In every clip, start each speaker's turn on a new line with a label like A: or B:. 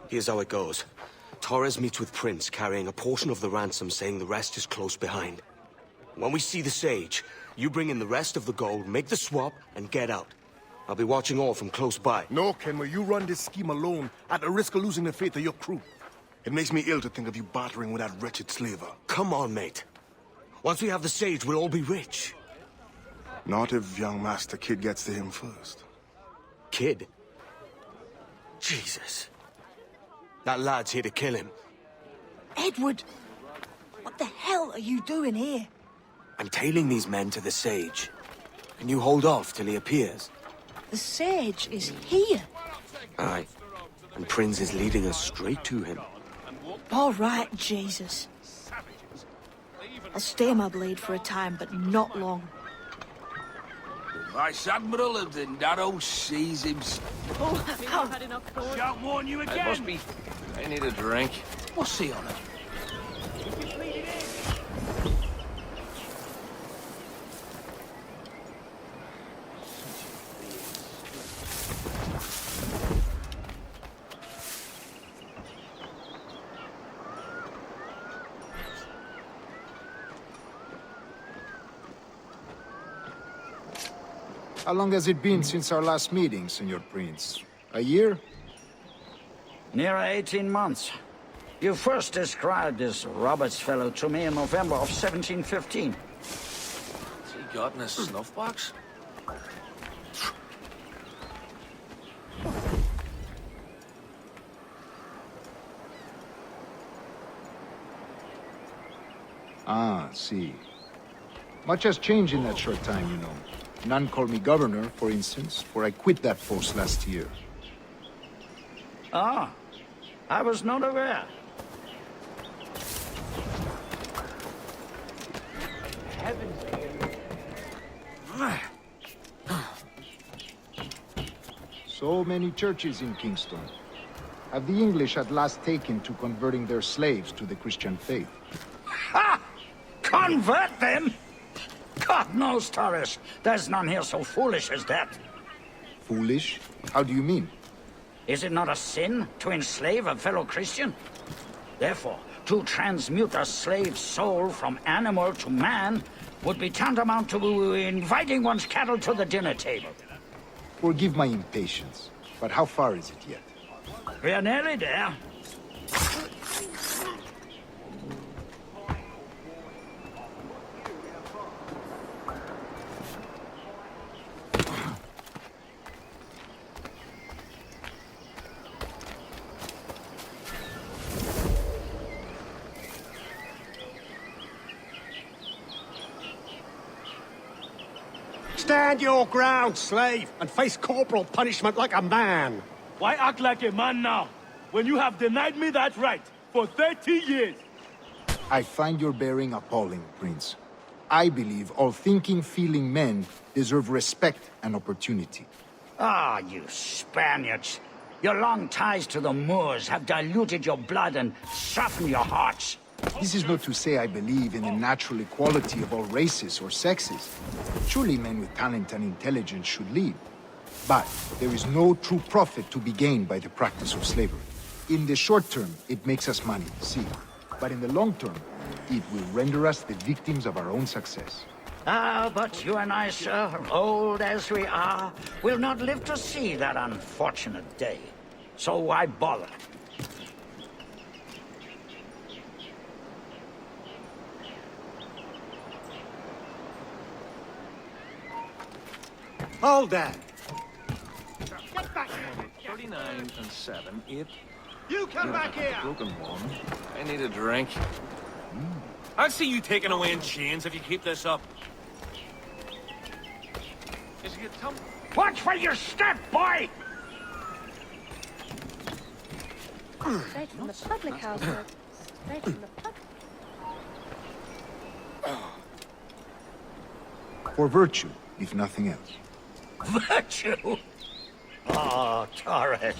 A: Here's how it goes. Torres meets with Prince, carrying a portion of the ransom, saying the rest is close behind. When we see the Sage, you bring in the rest of the gold, make the swap, and get out. I'll be watching all from close by.
B: No, Kenway, you run this scheme alone, at the risk of losing the faith of your crew. It makes me ill to think of you bartering with that wretched slaver.
A: Come on, mate. Once we have the Sage, we'll all be rich.
B: Not if young Master Kid gets to him first.
A: Kid? Jesus. That lad's here to kill him.
C: Edward! What the hell are you doing here?
A: I'm tailing these men to the Sage. Can you hold off till he appears?
C: The Sage is here.
A: Aye. And Prince is leading us straight to him.
C: All right, Jesus. I'll stay my blade for a time, but not long.
D: Vice Admiral of the Narrow Seas himself.
C: Oh,
D: Shan't warn you again.
E: It must be. I need a drink.
D: What's he on it?
F: How long has it been since our last meeting, Senor Prince? A year?
G: Near 18 months. You first described this Roberts fellow to me in November of 1715.
D: What's he got in his snuff box?
F: Ah, see. Much has changed in that short time, you know. None call me governor, for instance, for I quit that post last year.
G: Ah, I was not aware.
F: So many churches in Kingston. Have the English at last taken to converting their slaves to the Christian faith?
G: Ha! Convert them? God knows, Torres, there's none here so foolish as that.
F: Foolish? How do you mean?
G: Is it not a sin to enslave a fellow Christian? Therefore, to transmute a slave's soul from animal to man would be tantamount to inviting one's cattle to the dinner table.
F: Forgive my impatience, but how far is it yet?
G: We are nearly there.
H: Stand your ground, slave, and face corporal punishment like a man.
I: Why act like a man now, when you have denied me that right for 30 years?
F: I find your bearing appalling, Prince. I believe all thinking, feeling men deserve respect and opportunity.
G: Ah, you Spaniards. Your long ties to the Moors have diluted your blood and softened your hearts.
F: This is not to say I believe in the natural equality of all races or sexes. Surely men with talent and intelligence should lead. But there is no true profit to be gained by the practice of slavery. In the short term, it makes us money, see. But in the long term, it will render us the victims of our own success.
G: Ah, but you and I, sir, old as we are, will not live to see that unfortunate day. So why bother?
H: Hold that.
E: 39 and 7, 8.
H: You come back here!
E: Broken one. I need a drink.
I: I'll see you taken away in chains if you keep this up.
E: Is he a tum?
G: Watch where you step, boy!
J: Straight from the public house, sir. Straight from the public.
F: For virtue, if nothing else.
G: Virtue? Oh, Torres.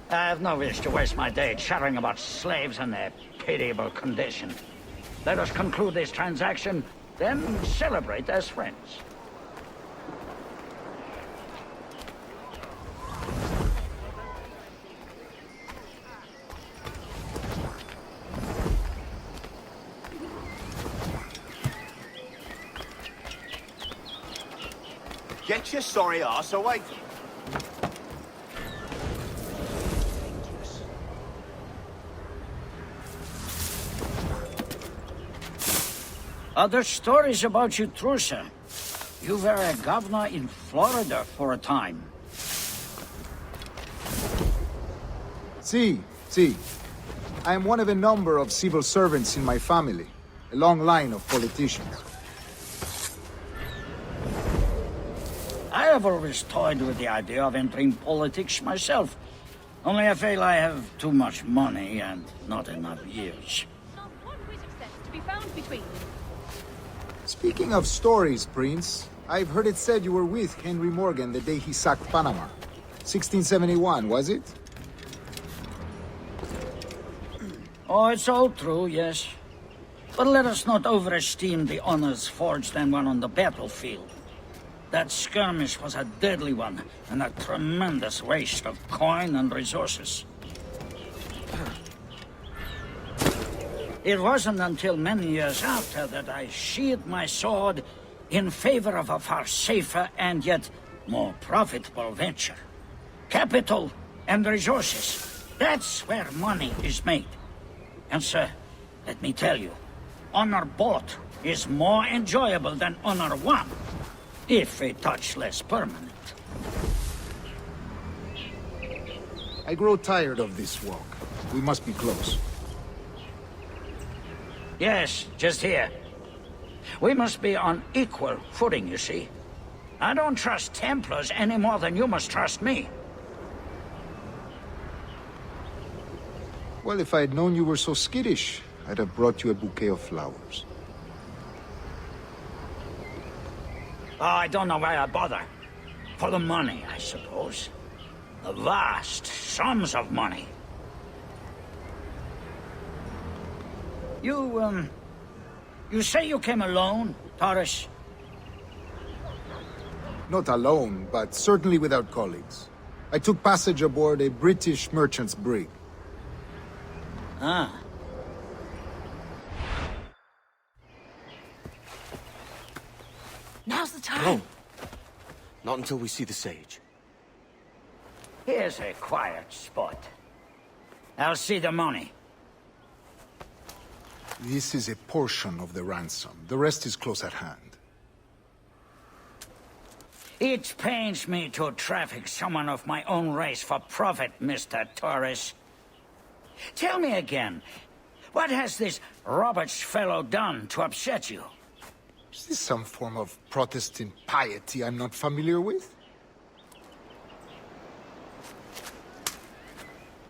G: I have no wish to waste my day chattering about slaves and their pitiable condition. Let us conclude this transaction, then celebrate as friends.
K: Get your sorry ass away.
G: Other stories about you, true, sir. You were a governor in Florida for a time.
F: See. I am one of a number of civil servants in my family. A long line of politicians.
G: I have always toyed with the idea of entering politics myself. Only I feel I have too much money and not enough years.
J: Not one whit of sense to be found between them.
F: Speaking of stories, Prince, I've heard it said you were with Henry Morgan the day he sacked Panama. 1671, was it?
G: Oh, it's all true, yes. But let us not overesteem the honors forged and won on the battlefield. That skirmish was a deadly one, and a tremendous waste of coin and resources. It wasn't until many years after that I sheathed my sword in favor of a far safer and yet more profitable venture. Capital and resources. That's where money is made. And sir, let me tell you, honor bought is more enjoyable than honor won, if a touch less permanent.
F: I grow tired of this walk. We must be close.
G: Yes, just here. We must be on equal footing, you see. I don't trust Templars any more than you must trust me.
F: Well, if I had known you were so skittish, I'd have brought you a bouquet of flowers.
G: Oh, I don't know why I bother. For the money, I suppose. The vast sums of money. You say you came alone, Taurus?
F: Not alone, but certainly without colleagues. I took passage aboard a British merchant's brig.
G: Ah.
C: Now's the time.
A: No. Not until we see the sage.
G: Here's a quiet spot. I'll see the money.
F: This is a portion of the ransom. The rest is close at hand.
G: It pains me to traffic someone of my own race for profit, Mr. Torres. Tell me again, what has this Roberts fellow done to upset you?
F: Is this some form of Protestant piety I'm not familiar with?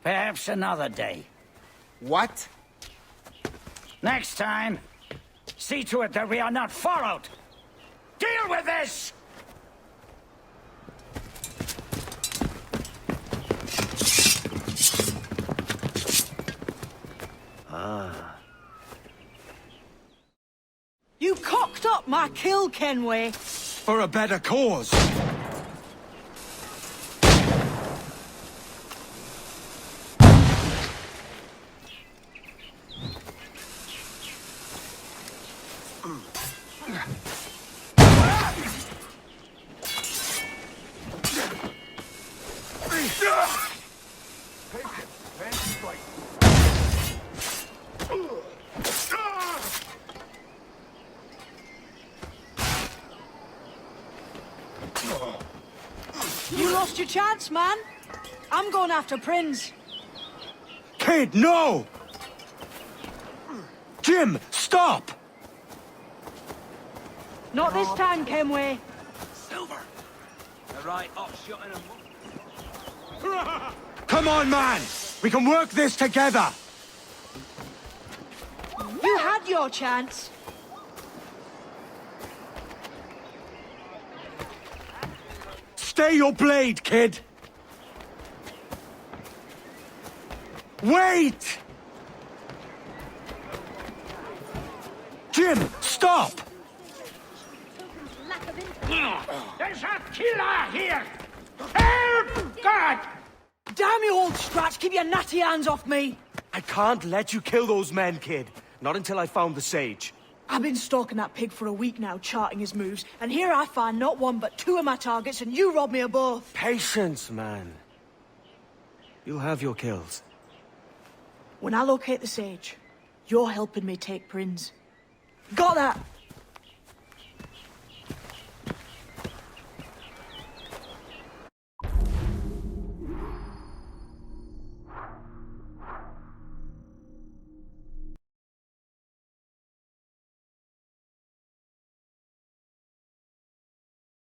G: Perhaps another day.
F: What?
G: Next time, see to it that we are not followed. Deal with this!
C: You cocked up my kill, Kenway.
A: For a better cause.
C: You lost your chance, man. I'm going after Prince.
A: Kid, no! Jim, stop!
C: Not this time, Kenway.
D: Silver. The right upshot in a
A: Come on, man! We can work this together!
C: You had your chance.
A: Stay your blade, kid! Wait! Jim, stop!
G: There's a killer here! Help! God!
C: Damn you, old Scratch, keep your natty hands off me.
A: I can't let you kill those men, kid. Not until I found the sage.
C: I've been stalking that pig for a week now, charting his moves, and here I find not one but two of my targets, and you rob me of both.
A: Patience, man. You'll have your kills.
C: When I locate the sage, you're helping me take Prince. Got that?